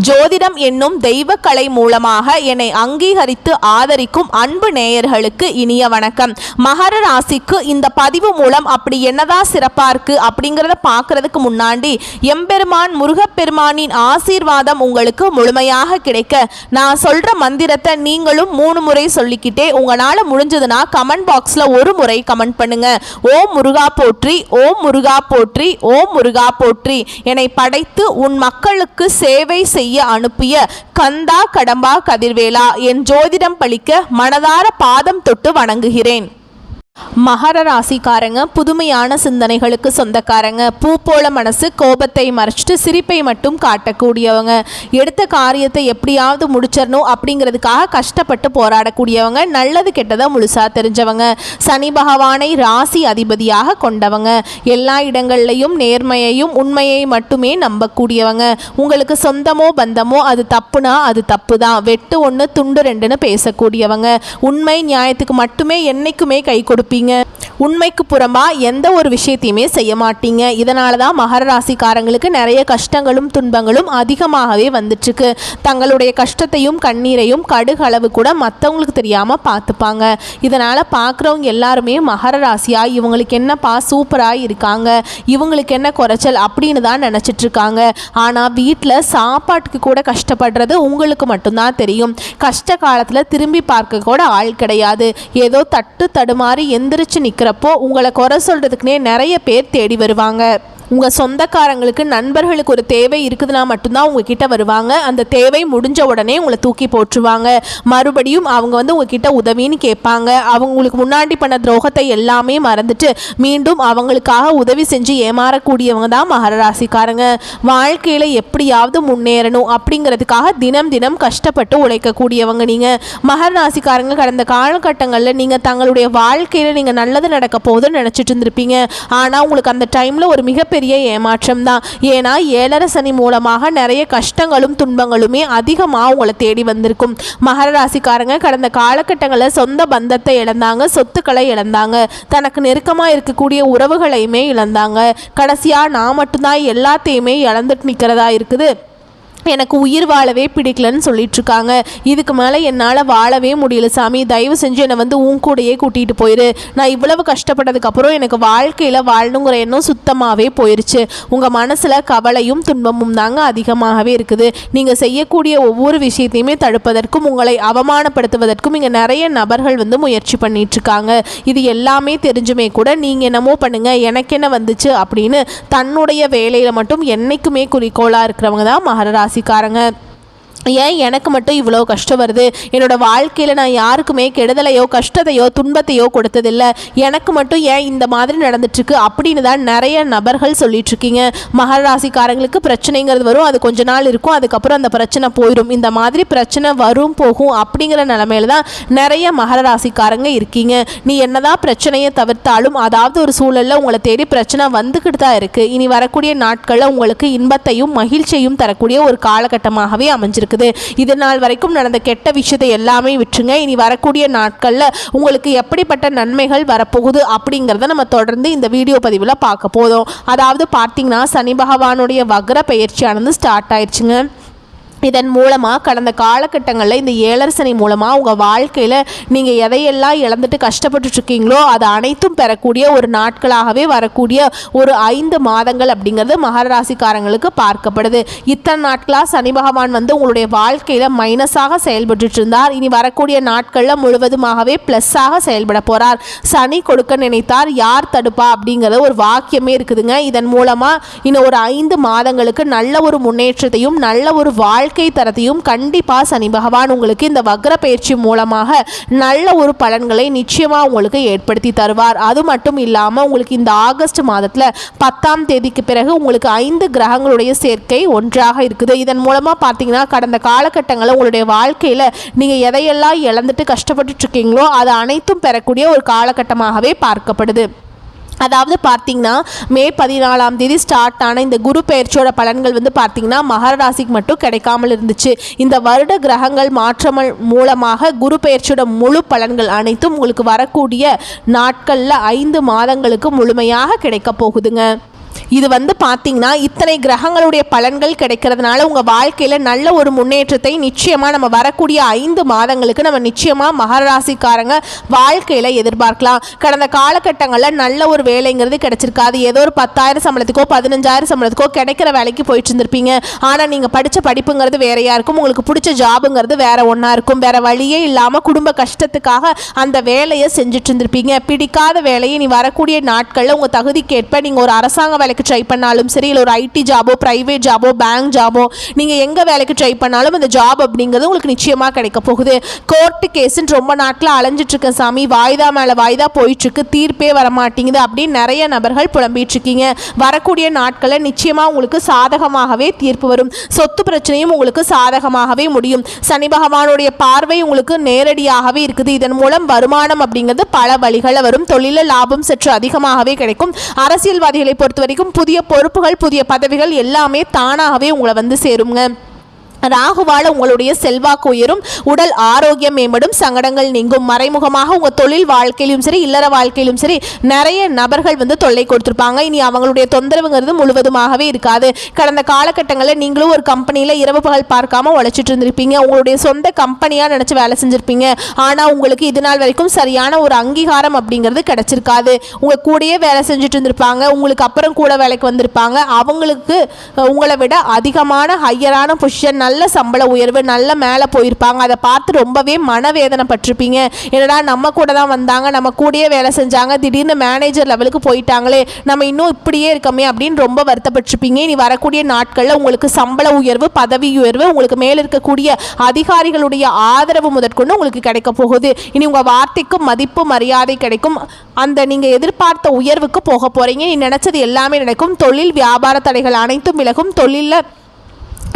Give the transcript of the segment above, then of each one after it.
ஜோதிடம் என்னும் தெய்வக்கலை மூலமாக என்னை அங்கீகரித்து ஆதரிக்கும் அன்பு நேயர்களுக்கு இனிய வணக்கம். மகர ராசிக்கு இந்த பதிவு மூலம் அப்படி என்னதான் சிறப்பா இருக்கு அப்படிங்கிறத பார்க்கறதுக்கு முன்னாடி எம்பெருமான் முருகப்பெருமானின் ஆசீர்வாதம் உங்களுக்கு முழுமையாக கிடைக்க நான் சொல்ற மந்திரத்தை நீங்களும் 3 முறை சொல்லிக்கிட்டே உங்களால முடிஞ்சதுன்னா கமெண்ட் பாக்ஸ்ல ஒரு முறை கமெண்ட் பண்ணுங்க. ஓம் முருகா போற்றி, ஓம் முருகா போற்றி, ஓம் முருகா போற்றி. என்னை படைத்து உன் மக்களுக்கு சேவை செய்ய அனுப்பிய கந்தா கடம்பா கதிர்வேலா, என் ஜோதிடம் பழிக்க மனதார பாதம் தொட்டு வணங்குகிறேன். மகர ராசிக்காரங்க புதுமையான சிந்தனைகளுக்கு சொந்தக்காரங்க. பூ போல மனசு, கோபத்தை மறைச்சிட்டு சிரிப்பை மட்டும் காட்டக்கூடியவங்க. எடுத்த காரியத்தை எப்படியாவது முடிச்சிடணும் அப்படிங்கிறதுக்காக கஷ்டப்பட்டு போராடக்கூடியவங்க. நல்லது கெட்டதை முழுசா தெரிஞ்சவங்க. சனி பகவானை ராசி அதிபதியாக கொண்டவங்க. எல்லா இடங்கள்லையும் நேர்மையையும் உண்மையை மட்டுமே நம்பக்கூடியவங்க. உங்களுக்கு சொந்தமோ பந்தமோ அது தப்புனா அது தப்பு தான், வெட்டு 1 துண்டு 2ன்னு பேசக்கூடியவங்க. உண்மை நியாயத்துக்கு மட்டுமே என்னைக்குமே கை கொடுப்பீங்க. உண்மைக்கு புறம்பா எந்த ஒரு விஷயத்தையுமே செய்ய மாட்டீங்க. இதனால தான் மகர ராசிக்காரங்களுக்கு நிறைய கஷ்டங்களும் துன்பங்களும் அதிகமாகவே வந்துட்டு இருக்கு. தங்களுடைய கஷ்டத்தையும் கண்ணீரையும் கடுகளவு கூட மற்றவங்களுக்கு தெரியாம பார்த்துப்பாங்க. இதனால பார்க்குறவங்க எல்லாருமே மகர ராசியா இவங்களுக்கு என்னப்பா சூப்பராக இருக்காங்க, இவங்களுக்கு என்ன குறைச்சல் அப்படின்னு தான் நினச்சிட்டு இருக்காங்க. ஆனால் வீட்டில் சாப்பாட்டுக்கு கூட கஷ்டப்படுறது உங்களுக்கு மட்டும்தான் தெரியும். கஷ்ட காலத்தில் திரும்பி பார்க்க கூட ஆள் கிடையாது. ஏதோ தட்டு தடுமாறி எந்திரிச்சு நிற்கிறப்போ உங்களை குறை சொல்கிறதுக்குனே நிறைய பேர் தேடி வருவாங்க. உங்கள் சொந்தக்காரங்களுக்கு நண்பர்களுக்கு ஒரு தேவை இருக்குதுன்னா மட்டும்தான் உங்ககிட்ட வருவாங்க. அந்த தேவை முடிஞ்ச உடனே உங்களை தூக்கி போட்டுருவாங்க. மறுபடியும் அவங்க உங்ககிட்ட உதவின்னு கேட்பாங்க. அவங்களுக்கு முன்னாடி பண்ண துரோகத்தை எல்லாமே மறந்துட்டு மீண்டும் அவங்களுக்காக உதவி செஞ்சு ஏமாறக்கூடியவங்க தான் மகர ராசிக்காரங்க. வாழ்க்கையில் எப்படியாவது முன்னேறணும் அப்படிங்கிறதுக்காக தினம் தினம் கஷ்டப்பட்டு உழைக்கக்கூடியவங்க நீங்கள். மகர ராசிக்காரங்க கடந்த காலகட்டங்களில் நீங்கள் தங்களுடைய வாழ்க்கையில் நீங்கள் நல்லது நடக்க போகுதுன்னு நினச்சிட்டு இருந்திருப்பீங்க. ஆனால் உங்களுக்கு அந்த டைமில் ஒரு மிகப்பெரிய ஏமாற்றம் தான். ஏன்னா 7 சனி மூலமாக நிறைய கஷ்டங்களும் துன்பங்களுமே அதிகமாக உங்களை தேடி வந்திருக்கும். மகர ராசிக்காரங்க கடந்த காலகட்டங்களில் சொந்த பந்தத்தை இழந்தாங்க, சொத்துக்களை இழந்தாங்க, தனக்கு நெருக்கமாக இருக்கக்கூடிய உறவுகளையுமே இழந்தாங்க. கடைசியாக நான் மட்டும்தான் எல்லாத்தையுமே இழந்துட்டு நிற்கிறதா இருக்குது, எனக்கு உயிர் வாழவே பிடிக்கலன்னு சொல்லிட்டு இருக்காங்க. இதுக்கு மேலே என்னால் வாழவே முடியல சாமி, தயவு செஞ்சு என்னை உன் கூடையே கூட்டிகிட்டு போயிரு. நான் இவ்வளவு கஷ்டப்பட்டதுக்கப்புறம் எனக்கு வாழ்க்கையில் வாழணுங்கிற எண்ணம் சுத்தமாகவே போயிடுச்சு. உங்கள் மனசில் கவலையும் துன்பமும் தாங்க அதிகமாகவே இருக்குது. நீங்கள் செய்யக்கூடிய ஒவ்வொரு விஷயத்தையுமே தடுப்பதற்கும் உங்களை அவமானப்படுத்துவதற்கும் இங்கே நிறைய நபர்கள் முயற்சி பண்ணிகிட்ருக்காங்க. இது எல்லாமே தெரிஞ்சுமே கூட நீங்கள் என்னமோ பண்ணுங்கள் எனக்கு என்ன வந்துச்சு அப்படின்னு தன்னுடைய வேலையில் மட்டும் என்றைக்குமே குறிக்கோளாக இருக்கிறவங்க தான் மகர ராசிக்காரங்க. ஏன் எனக்கு மட்டும் இவ்வளோ கஷ்டம் வருது, என்னோடய வாழ்க்கையில் நான் யாருக்குமே கெடுதலையோ கஷ்டத்தையோ துன்பத்தையோ கொடுத்ததில்லை, எனக்கு மட்டும் ஏன் இந்த மாதிரி நடந்துட்டுருக்கு அப்படின்னு தான் நிறைய நபர்கள் சொல்லிகிட்ருக்கீங்க. மகர ராசிக்காரங்களுக்கு பிரச்சனைங்கிறது வரும், அது கொஞ்ச நாள் இருக்கும், அதுக்கப்புறம் அந்த பிரச்சனை போயிடும். இந்த மாதிரி பிரச்சனை வரும் போகும் அப்படிங்கிற நிலமையில தான் நிறைய மகர ராசிக்காரங்க இருக்கீங்க. நீ என்னதான் பிரச்சனையை தவிர்த்தாலும் அதாவது ஒரு சூழலில் உங்களை தேடி பிரச்சனை வந்துக்கிட்டு தான் இருக்குது. இனி வரக்கூடிய நாட்களில் உங்களுக்கு இன்பத்தையும் மகிழ்ச்சியையும் தரக்கூடிய ஒரு காலகட்டமாகவே அமைஞ்சிருக்கு. இது நாள் வரைக்கும் நடந்த கெட்ட விஷயத்தை எல்லாமே விட்டுருங்க. இனி வரக்கூடிய நாட்களில் உங்களுக்கு எப்படிப்பட்ட நன்மைகள் வரப்போகுது அப்படிங்கிறத நம்ம தொடர்ந்து இந்த வீடியோ பதிவில் பார்க்க போதும். அதாவது பார்த்தீங்கன்னா சனி பகவானுடைய வக்ர பயிற்சியானது ஸ்டார்ட் ஆயிடுச்சுங்க. இதன் மூலமாக கடந்த காலகட்டங்களில் இந்த 7 சனி மூலமாக உங்கள் வாழ்க்கையில் நீங்கள் எதையெல்லாம் இழந்துட்டு கஷ்டப்பட்டுருக்கீங்களோ அது அனைத்தும் பெறக்கூடிய ஒரு நாட்களாகவே வரக்கூடிய ஒரு 5 மாதங்கள் அப்படிங்கிறது மகர ராசிக்காரங்களுக்கு பார்க்கப்படுது. இத்தனை நாட்களாக சனி பகவான் உங்களுடைய வாழ்க்கையில் மைனஸாக செயல்பட்டு இருந்தார். இனி வரக்கூடிய நாட்களில் முழுவதுமாகவே ப்ளஸ்ஸாக செயல்பட போகிறார். சனி கொடுக்க நினைத்தார் யார் தடுப்பா அப்படிங்கிறது ஒரு வாக்கியமே இருக்குதுங்க. இதன் மூலமாக இன்னும் ஒரு 5 மாதங்களுக்கு நல்ல ஒரு முன்னேற்றத்தையும் நல்ல ஒரு வாழ்க்கை தரத்தையும் கண்டிப்பா சனி பகவான் உங்களுக்கு இந்த வக்ர பயிற்சி மூலமாக நல்ல ஒரு பலன்களை நிச்சயமா உங்களுக்கு ஏற்படுத்தி தருவார். அது மட்டும் இல்லாம உங்களுக்கு இந்த ஆகஸ்ட் மாதத்துல 10ஆம் தேதிக்கு பிறகு உங்களுக்கு 5 கிரகங்களுடைய சேர்க்கை ஒன்றாக இருக்குது. இதன் மூலமா பார்த்தீங்கன்னா கடந்த காலகட்டங்களில் உங்களுடைய வாழ்க்கையில நீங்க எதையெல்லாம் இழந்துட்டு கஷ்டப்பட்டு இருக்கீங்களோ அது அனைத்தும் பெறக்கூடிய ஒரு காலகட்டமாகவே பார்க்கப்படுது. அதாவது பார்த்தீங்கன்னா மே 14ஆம் தேதி ஸ்டார்ட் ஆன இந்த குரு பெயர்ச்சியோட பலன்கள் பார்த்தீங்கன்னா மகர ராசிக்கு மட்டும் கிடைக்காமல் இருந்துச்சு. இந்த வருட கிரகங்கள் மாற்றங்கள் மூலமாக குரு பெயர்ச்சியோட முழு பலன்கள் அனைத்தும் உங்களுக்கு வரக்கூடிய நாட்களில் 5 மாதங்களுக்கு முழுமையாக கிடைக்க போகுதுங்க. இது பார்த்தீங்கன்னா இத்தனை கிரகங்களுடைய பலன்கள் கிடைக்கிறதுனால உங்கள் வாழ்க்கையில் நல்ல ஒரு முன்னேற்றத்தை நிச்சயமாக நம்ம வரக்கூடிய 5 மாதங்களுக்கு நம்ம நிச்சயமாக மகர ராசிக்காரங்க வாழ்க்கையில் எதிர்பார்க்கலாம். கடந்த காலகட்டங்களில் நல்ல ஒரு வேலைங்கிறது கிடைச்சிருக்காது. ஏதோ ஒரு 10,000 சம்பளத்துக்கோ 15,000 சம்பளத்துக்கோ கிடைக்கிற வேலைக்கு போயிட்டு இருந்திருப்பீங்க. ஆனால் நீங்கள் படித்த படிப்புங்கிறது வேறையா இருக்கும், உங்களுக்கு பிடிச்ச ஜாபுங்கிறது வேற ஒன்றா இருக்கும். வேற வழியே இல்லாமல் குடும்ப கஷ்டத்துக்காக அந்த வேலையை செஞ்சுட்டு இருந்திருப்பீங்க. பிடிக்காத வேலையை நீ வரக்கூடிய நாட்களில் உங்கள் தகுதிக்கேற்ப நீங்கள் ஒரு அரசாங்க வேலைக்கு ட்ரை பண்ணாலும் சரி, இல்லை ஒரு ஐடி ஜாபோ, பிரைவேட் ஜாபோ, பேங்க் ஜாபோ, நீங்கள் எங்கே வேலைக்கு ட்ரை பண்ணாலும் அந்த ஜாப் அப்படிங்கிறது உங்களுக்கு நிச்சயமாக கிடைக்க போகுது. கோர்ட்டு கேஸுன்னு ரொம்ப நாட்டில் அலைஞ்சிட்டு இருக்க சாமி, வாய்தா மேலே வாய்தா போயிட்டுருக்கு, தீர்ப்பே வரமாட்டேங்குது அப்படின்னு நிறைய நபர்கள் புலம்பிட்டு இருக்கீங்க. வரக்கூடிய நாட்களில் நிச்சயமாக உங்களுக்கு சாதகமாகவே தீர்ப்பு வரும். சொத்து பிரச்சனையும் உங்களுக்கு சாதகமாகவே முடியும். சனி பகவானுடைய பார்வை உங்களுக்கு நேரடியாகவே இருக்குது. இதன் மூலம் வருமானம் அப்படிங்கிறது பல வழிகளில் வரும். தொழில லாபம் சற்று அதிகமாகவே கிடைக்கும். அரசியல்வாதிகளை பொறுத்த வரைக்கும் புதிய பொறுப்புகள், புதிய பதவிகள் எல்லாமே தானாகவே உங்களை சேருங்க. ராகுவால் உங்களுடைய செல்வாக்கு உயரும், உடல் ஆரோக்கியம் மேம்படும், சங்கடங்கள் நீங்கும். மறைமுகமாக உங்கள் தொழில் வாழ்க்கையிலும் சரி, இல்லற வாழ்க்கையிலும் சரி நிறைய நபர்கள் தொல்லை கொடுத்துருப்பாங்க. இனி அவங்களுடைய தொந்தரவுங்கிறது முழுவதுமாகவே இருக்காது. கடந்த காலகட்டங்களில் நீங்களும் ஒரு கம்பெனியில் இரவு பகல் பார்க்காம உழைச்சிட்டு இருந்திருப்பீங்க. உங்களுடைய சொந்த கம்பெனியாக நினச்சி வேலை செஞ்சுருப்பீங்க. ஆனால் உங்களுக்கு இது நாள் வரைக்கும் சரியான ஒரு அங்கீகாரம் அப்படிங்கிறது கிடைச்சிருக்காது. உங்கள் கூடயே வேலை செஞ்சுட்டு இருந்திருப்பாங்க, உங்களுக்கு அப்புறம் கூட வேலைக்கு வந்திருப்பாங்க. அவங்களுக்கு உங்களை விட அதிகமான ஹையரான பொசிஷன், நல்ல சம்பள உயர்வு, நல்ல மேலே போயிருப்பாங்க. அதை பார்த்து ரொம்பவே மனவேதனை பட்டிருப்பீங்க. என்னடா நம்ம கூட தான் வந்தாங்க, நம்ம கூடயே வேலை செஞ்சாங்க, திடீர்னு மேனேஜர் லெவலுக்கு போயிட்டாங்களே, நம்ம இன்னும் இப்படியே இருக்கமே அப்படின்னு ரொம்ப வருத்தப்பட்டிருப்பீங்க. இனி வரக்கூடிய நாட்களில் உங்களுக்கு சம்பள உயர்வு, பதவி உயர்வு, உங்களுக்கு மேலே இருக்கக்கூடிய அதிகாரிகளுடைய ஆதரவு முதற்கொண்டு உங்களுக்கு கிடைக்க போகுது. இனி உங்கள் வார்த்தைக்கு மதிப்பு மரியாதை கிடைக்கும். அந்த நீங்கள் எதிர்பார்த்த உயர்வுக்கு போக போகிறீங்க. நீ நினச்சது எல்லாமே நடக்கும். தொழில் வியாபார தடைகள் அனைத்தும் விலகும். தொழிலில்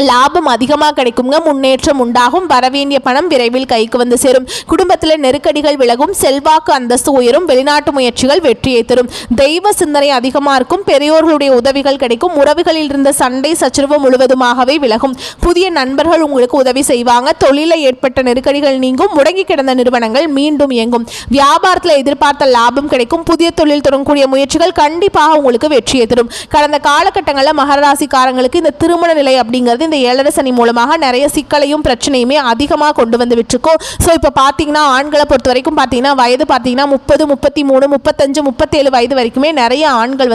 லாபம் அதிகமாக கிடைக்குங்க. முன்னேற்றம் உண்டாகும். வரவேண்டிய பணம் விரைவில் கைக்கு சேரும். குடும்பத்தில் நெருக்கடிகள் விலகும். செல்வாக்கு அந்தஸ்து உயரும். வெளிநாட்டு முயற்சிகள் வெற்றியை தரும். தெய்வ சிந்தனை அதிகமாக இருக்கும். பெரியோர்களுடைய உதவிகள் கிடைக்கும். உறவுகளில் இருந்த சண்டை சச்சரவு முழுவதுமாகவே விலகும். புதிய நண்பர்கள் உங்களுக்கு உதவி செய்வாங்க. தொழிலில் ஏற்பட்ட நெருக்கடிகள் நீங்கும். முடங்கி கிடந்த நிறுவனங்கள் மீண்டும் இயங்கும். வியாபாரத்தில் எதிர்பார்த்த லாபம் கிடைக்கும். புதிய தொழில் தொடங்கக்கூடிய முயற்சிகள் கண்டிப்பாக உங்களுக்கு வெற்றியை தரும். கடந்த காலகட்டங்களில் மகர ராசிக்காரங்களுக்கு இந்த திருமண நிலை அப்படிங்கிறது இந்த 7 சனி மூலமாக நிறைய சிக்கலையும் பிரச்சனையுமே அதிகமாக கொண்டு விட்டுருக்கோம். ஸோ இப்போ பார்த்தீங்கன்னா ஆண்களை பொறுத்த வரைக்கும் பார்த்தீங்கன்னா வயது பார்த்தீங்கன்னா 30, 33, 35, 37 வயது வரைக்குமே நிறைய ஆண்கள்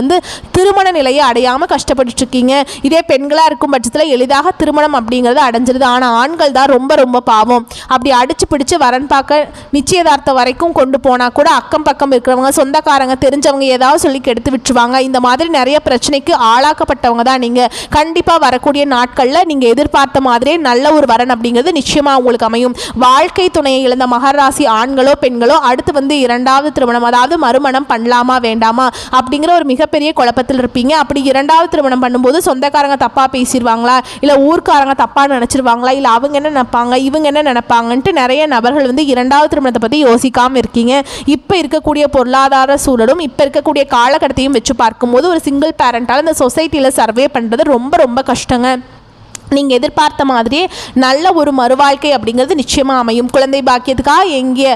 திருமண நிலையை அடையாமல் கஷ்டப்பட்டு இருக்கீங்க. இதே பெண்களாக இருக்கும் பட்சத்தில் எளிதாக திருமணம் அப்படிங்கிறது அடைஞ்சிருது. ஆனால் ஆண்கள் தான் ரொம்ப ரொம்ப பாவம். அப்படி அடிச்சு பிடிச்சு வரன் பார்க்க நிச்சயதார்த்தம் வரைக்கும் கொண்டு போனால் கூட அக்கம் பக்கம் இருக்கிறவங்க, சொந்தக்காரங்க, தெரிஞ்சவங்க ஏதாவது சொல்லி கெடுத்து விட்டுருவாங்க. இந்த மாதிரி நிறைய பிரச்சனைக்கு ஆளாக்கப்பட்டவங்க தான் நீங்கள். கண்டிப்பாக வரக்கூடிய நாட்களில் நீங்கள் எதிர்பார்த்த மாதிரியே நல்ல ஒரு வரன் அப்படிங்கிறது நிச்சயமாக உங்களுக்கு அமையும். வாழ்க்கை துணையை இழந்த மகர ராசி ஆண்களோ பெண்களோ அடுத்து 2வது திருமணம், அதாவது மறுமணம் பண்ணலாமா வேண்டாமா அப்படிங்கிற ஒரு மிகப்பெரிய குழப்பத்தில் இருப்பீங்க. அப்படி 2வது திருமணம் பண்ணும்போது சொந்தக்காரங்க தப்பாக பேசிடுவாங்களா, இல்லை ஊர்க்காரங்க தப்பாக நினச்சிருவாங்களா, இல்லை அவங்க என்ன நினைப்பாங்க, இவங்க என்ன நினைப்பாங்கன்ட்டு நிறைய நபர்கள் 2வது திருமணத்தை பற்றி யோசிக்காமல் இருக்கீங்க. இப்போ இருக்கக்கூடிய பொருளாதார சூழலும் இப்போ இருக்கக்கூடிய காலகட்டத்தையும் வச்சு பார்க்கும்போது ஒரு சிங்கிள் பேரண்டால் இந்த சொசைட்டியில் சர்வே பண்ணுறது ரொம்ப ரொம்ப கஷ்டங்க. நீங்கள் எதிர்பார்த்த மாதிரியே நல்ல ஒரு மறுவாழ்க்கை அப்படிங்கிறது நிச்சயமாக அமையும். குழந்தை பாக்கியத்துக்காக எங்கே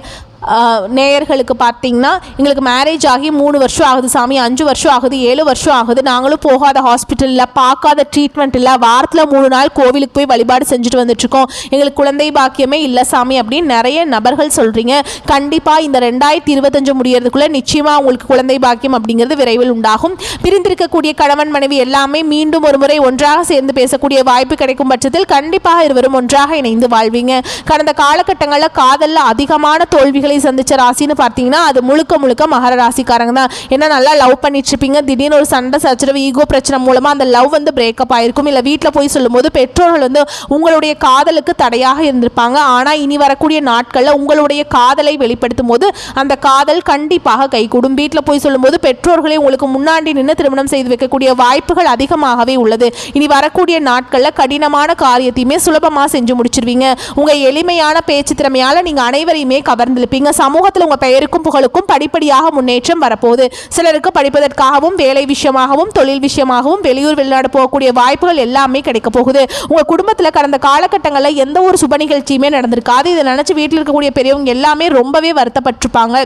நேயர்களுக்கு பார்த்தீங்கன்னா எங்களுக்கு மேரேஜ் ஆகி 3 வருஷம் ஆகுது சாமி, 5 வருஷம் ஆகுது, 7 வருஷம் ஆகுது, நாங்களும் போகாத ஹாஸ்பிட்டலில் பார்க்காத ட்ரீட்மெண்ட் இல்லை, வாரத்தில் 3 நாள் கோவிலுக்கு போய் வழிபாடு செஞ்சுட்டு வந்துட்டுருக்கோம், எங்களுக்கு குழந்தை பாக்கியமே இல்லை சாமி அப்படின்னு நிறைய நபர்கள் சொல்கிறீங்க. கண்டிப்பாக இந்த 2025 முடியறதுக்குள்ளே நிச்சயமாக உங்களுக்கு குழந்தை பாக்கியம் அப்படிங்கிறது விரைவில் உண்டாகும். பிரிந்திருக்கக்கூடிய கணவன் மனைவி எல்லாமே மீண்டும் ஒரு முறை ஒன்றாக சேர்ந்து பேசக்கூடிய வாய்ப்பு கிடைக்கும் பட்சத்தில் கண்டிப்பாக இருவரும் ஒன்றாக இணைந்து வாழ்வீங்க. கடந்த காலகட்டங்களில் காதலில் அதிகமான தோல்விகளை சந்திச்ச ராசின்னு பார்த்தீங்கன்னா அது முழுக்க முழுக்க மகர ராசிக்காரங்க தான். ஏன்னா நல்லா லவ் பண்ணிட்டு இருப்பீங்க, திடீர்னு ஒரு சண்டை சச்சரவு ஈகோ பிரச்சனை மூலமாக அந்த லவ் பிரேக்கப் ஆயிருக்கும். இல்லை வீட்டில் போய் சொல்லும்போது பெற்றோர்கள் உங்களுடைய காதலுக்கு தடையாக இருந்திருப்பாங்க. ஆனால் இனி வரக்கூடிய நாட்களில் உங்களுடைய காதலை வெளிப்படுத்தும் போது அந்த காதல் கண்டிப்பாக கைகூடும். வீட்டில் போய் சொல்லும்போது பெற்றோர்களை உங்களுக்கு முன்னாடி நின்று திருமணம் செய்து வைக்கக்கூடிய வாய்ப்புகள் அதிகமாகவே உள்ளது. இனி வரக்கூடிய நாட்களில் கடினமான காரியத்தையுமே சுலபமாக செஞ்சு முடிச்சிருவீங்க. உங்கள் எளிமையான பேச்சு திறமையால் நீங்கள் அனைவரையுமே கவர்ந்திருப்பீங்க. சமூகத்தில் உங்கள் பெயருக்கும் புகழுக்கும் படிப்படியாக முன்னேற்றம் வரப்போகுது. சிலருக்கு படிப்பதற்காகவும் வேலை விஷயமாகவும் தொழில் விஷயமாகவும் வெளியூர் வெளிநாடு போகக்கூடிய வாய்ப்புகள் எல்லாமே கிடைக்க போகுது. உங்கள் குடும்பத்தில் கடந்த காலகட்டங்களில் எந்த ஒரு சுப நிகழ்ச்சியுமே நடந்திருக்காது. இதை நினச்சி வீட்டில் இருக்கக்கூடிய பெரியவங்க எல்லாமே ரொம்பவே வருத்தப்பட்டிருப்பாங்க.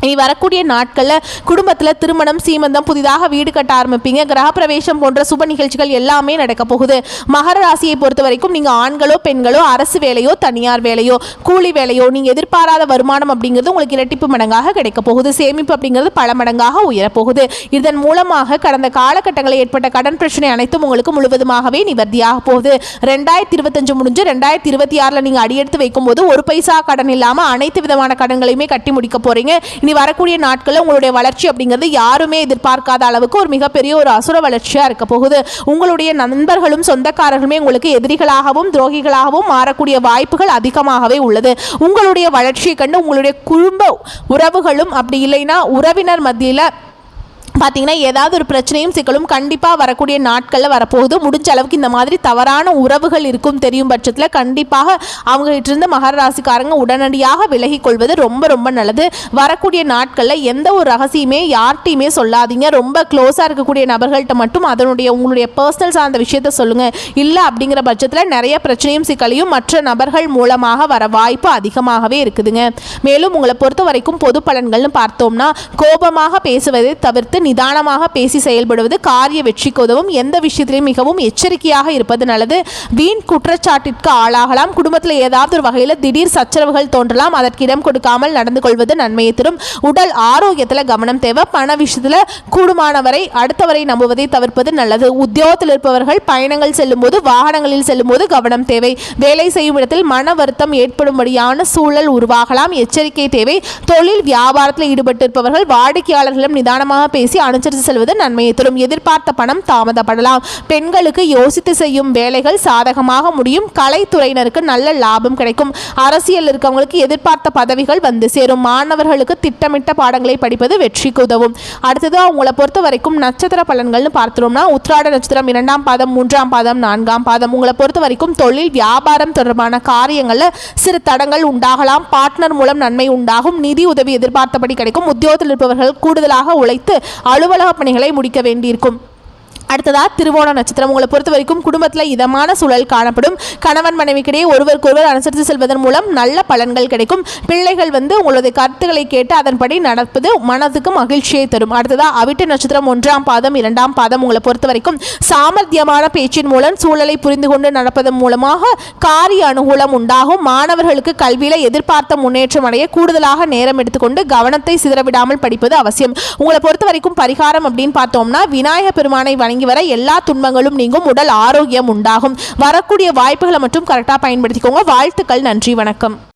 இனி வரக்கூடிய நாட்களில் குடும்பத்தில் திருமணம், சீமந்தம், புதிதாக வீடு கட்ட ஆரம்பிப்பீங்க, கிரகப்பிரவேசம் போன்ற சுப நிகழ்ச்சிகள் எல்லாமே நடக்க போகுது. மகர ராசியை பொறுத்த வரைக்கும் நீங்கள் ஆண்களோ பெண்களோ அரசு வேலையோ தனியார் வேலையோ கூலி வேலையோ நீங்கள் எதிர்பாராத வருமானம் அப்படிங்கிறது உங்களுக்கு இரட்டிப்பு மடங்காக கிடைக்க போகுது. சேமிப்பு அப்படிங்கிறது பல மடங்காக உயரப்போகுது. இதன் மூலமாக கடந்த காலகட்டங்களில் ஏற்பட்ட கடன் பிரச்சனை அனைத்தும் உங்களுக்கு முழுவதுமாகவே நிவர்த்தியாக போகுது. 2025 முடிஞ்சு 2026 நீங்கள் அடியெடுத்து வைக்கும்போது ஒரு பைசா கடன் இல்லாமல் அனைத்து விதமான கடன்களையுமே கட்டி முடிக்க போறீங்க. இனி வரக்கூடிய நாட்களில் உங்களுடைய வளர்ச்சி அப்படிங்கிறது யாருமே எதிர்பார்க்காத அளவுக்கு ஒரு மிகப்பெரிய ஒரு அசுர வளர்ச்சியாக இருக்க போகுது. உங்களுடைய நண்பர்களும் சொந்தக்காரர்களுமே உங்களுக்கு எதிரிகளாகவும் துரோகிகளாகவும் மாறக்கூடிய வாய்ப்புகள் அதிகமாகவே உள்ளது. உங்களுடைய வளர்ச்சியை கண்டு உங்களுடைய குடும்ப உறவுகளும் அப்படி இல்லைன்னா உறவினர் மத்தியில் பார்த்தீங்கன்னா ஏதாவது ஒரு பிரச்சனையும் சிக்கலும் கண்டிப்பாக வரக்கூடிய நாட்களில் வரப்போகுது. முடிஞ்ச அளவுக்கு இந்த மாதிரி தவறான உறவுகள் இருக்கும் தெரியும் பட்சத்தில் கண்டிப்பாக அவங்ககிட்ட மகர ராசிக்காரங்க உடனடியாக விலகி கொள்வது ரொம்ப ரொம்ப நல்லது. வரக்கூடிய நாட்களில் எந்த ஒரு ரகசியமே யார்கிட்டையுமே சொல்லாதீங்க. ரொம்ப க்ளோஸாக இருக்கக்கூடிய நபர்கள்ட்ட மட்டும் உங்களுடைய பர்சனல் சார்ந்த விஷயத்த சொல்லுங்கள். இல்லை அப்படிங்கிற பட்சத்தில் நிறைய பிரச்சனையும் சிக்கலையும் மற்ற நபர்கள் மூலமாக வர வாய்ப்பு அதிகமாகவே இருக்குதுங்க. மேலும் உங்களை பொறுத்த வரைக்கும் பொது பலன்கள்னு பார்த்தோம்னா கோபமாக பேசுவதை தவிர்த்து நிதானமாக பேசி செயல்படுவது காரிய வெற்றிக்கு உதவும். எந்த விஷயத்திலையும் மிகவும் எச்சரிக்கையாக இருப்பது நல்லது. வீண் குற்றச்சாட்டிற்கு ஆளாகலாம். குடும்பத்தில் ஏதாவது ஒரு வகையில் திடீர் சச்சரவுகள் தோன்றலாம். அதற்கு இடம் கொடுக்காமல் நடந்து கொள்வது நன்மையை தரும். உடல் ஆரோக்கியத்தில் கவனம் தேவை. பண விஷயத்தில் கூடுமானவரை அடுத்தவரை நம்புவதை தவிர்ப்பது நல்லது. உத்தியோகத்தில் இருப்பவர்கள் பயணங்கள் செல்லும் போது வாகனங்களில் செல்லும் போது கவனம் தேவை. வேலை செய்யும் இடத்தில் மன வருத்தம் ஏற்படும்படியான சூழல் உருவாகலாம். எச்சரிக்கை தேவை. தொழில் வியாபாரத்தில் ஈடுபட்டிருப்பவர்கள் வாடிக்கையாளர்களிடம் நிதானமாக பேசி அனுசரித்து செல்வது நன்மையை தரும். எதிர்பார்த்த பணம் தாமதப்படலாம். பெண்களுக்கு யோசித்து செய்யும் வேலைகள் சாதகமாக முடியும். கலைத்துறையினருக்கு நல்ல லாபம் கிடைக்கும். அரசியல் இருக்கவங்களுக்கு எதிர்பார்த்த பதவிகள் வந்து சேரும். மாணவர்களுக்கு திட்டமிட்ட பாடங்களை படிப்பது வெற்றிக்கு உதவும். அடுத்தது உங்களை பொறுத்த வரைக்கும் நட்சத்திர பலன்கள்னு பார்த்தோம்னா உத்திராட நட்சத்திரம் 2ஆம் பாதம் 3ஆம் பாதம் 4ஆம் பாதம் உங்களை பொறுத்த வரைக்கும் தொழில் வியாபாரம் தொடர்பான காரியங்களில் சிறு தடங்கள் உண்டாகலாம். பார்ட்னர் மூலம் நன்மை உண்டாகும். நிதி உதவி எதிர்பார்த்தபடி கிடைக்கும். உத்தியோகத்தில் இருப்பவர்கள் கூடுதலாக உழைத்து அலுவலக பணிகளை முடிக்க வேண்டியிருக்கும். அடுத்ததாக திருவோண நட்சத்திரம் உங்களை பொறுத்த வரைக்கும் குடும்பத்தில் இதமான சூழல் காணப்படும். கணவன் மனைவிக்கிடையே ஒருவருக்கொருவர் அனுசரித்து செல்வதன் மூலம் நல்ல பலன்கள் கிடைக்கும். பிள்ளைகள் உங்களுடைய கருத்துக்களை கேட்டு அதன்படி நடப்பது மனதுக்கு மகிழ்ச்சியை தரும். அடுத்ததாக அவிட்ட நட்சத்திரம் 1ஆம் பாதம் 2ஆம் பாதம் உங்களை பொறுத்த வரைக்கும் சாமர்த்தியமான பேச்சின் மூலம் சூழலை புரிந்து கொண்டு நடப்பதன் மூலமாக காரிய அனுகூலம் உண்டாகும். மாணவர்களுக்கு கல்வியில் எதிர்பார்த்த முன்னேற்றம் அடைய கூடுதலாக நேரம் எடுத்துக்கொண்டு கவனத்தை சிதறவிடாமல் படிப்பது அவசியம். உங்களை பொறுத்த வரைக்கும் பரிகாரம் அப்படின்னு பார்த்தோம்னா விநாயக பெருமானை வணங்கி வர எல்லா துன்பங்களும் நீங்கும். உடல் ஆரோக்கியம் உண்டாகும். வரக்கூடிய வாய்ப்புகளை மட்டும் கரெக்டாக பயன்படுத்திக்கோங்க. வாழ்த்துக்கள். நன்றி. வணக்கம்.